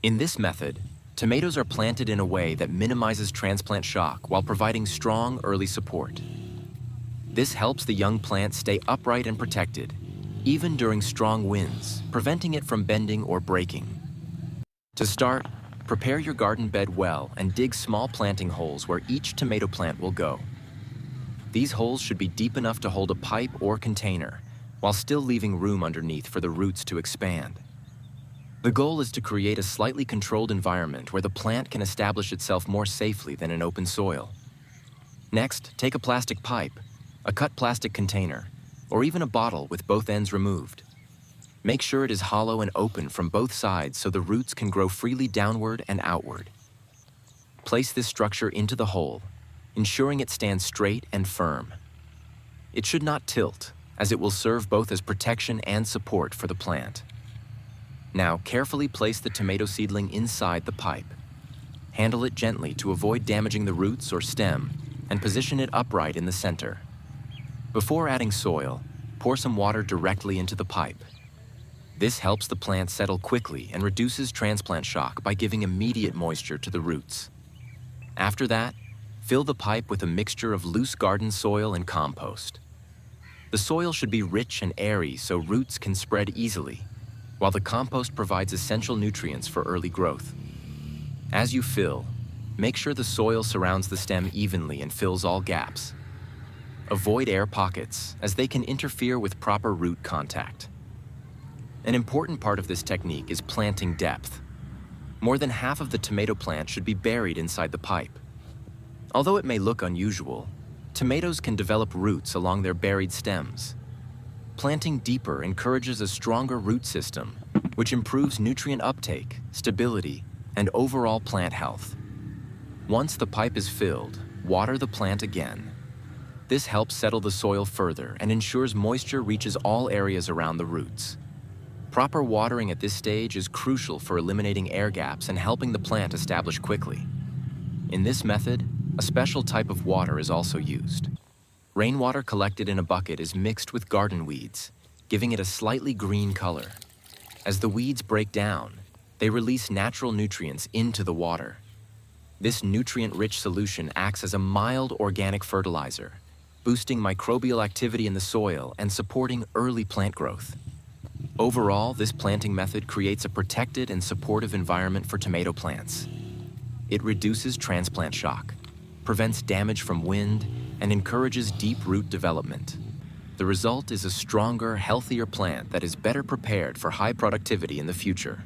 In this method, tomatoes are planted in a way that minimizes transplant shock while providing strong early support. This helps the young plant stay upright and protected, even during strong winds, preventing it from bending or breaking. To start, prepare your garden bed well and dig small planting holes where each tomato plant will go. These holes should be deep enough to hold a pipe or container, while still leaving room underneath for the roots to expand. The goal is to create a slightly controlled environment where the plant can establish itself more safely than in open soil. Next, take a plastic pipe, a cut plastic container, or even a bottle with both ends removed. Make sure it is hollow and open from both sides so the roots can grow freely downward and outward. Place this structure into the hole, ensuring it stands straight and firm. It should not tilt, as it will serve both as protection and support for the plant. Now, carefully place the tomato seedling inside the pipe. Handle it gently to avoid damaging the roots or stem, and position it upright in the center. Before adding soil, pour some water directly into the pipe. This helps the plant settle quickly and reduces transplant shock by giving immediate moisture to the roots. After that, fill the pipe with a mixture of loose garden soil and compost. The soil should be rich and airy so roots can spread easily, while the compost provides essential nutrients for early growth. As you fill, make sure the soil surrounds the stem evenly and fills all gaps. Avoid air pockets, as they can interfere with proper root contact. An important part of this technique is planting depth. More than half of the tomato plant should be buried inside the pipe. Although it may look unusual, tomatoes can develop roots along their buried stems. Planting deeper encourages a stronger root system, which improves nutrient uptake, stability, and overall plant health. Once the pipe is filled, water the plant again. This helps settle the soil further and ensures moisture reaches all areas around the roots. Proper watering at this stage is crucial for eliminating air gaps and helping the plant establish quickly. In this method, a special type of water is also used. Rainwater collected in a bucket is mixed with garden weeds, giving it a slightly green color. As the weeds break down, they release natural nutrients into the water. This nutrient-rich solution acts as a mild organic fertilizer, boosting microbial activity in the soil and supporting early plant growth. Overall, this planting method creates a protected and supportive environment for tomato plants. It reduces transplant shock, prevents damage from wind, and encourages deep root development. The result is a stronger, healthier plant that is better prepared for high productivity in the future.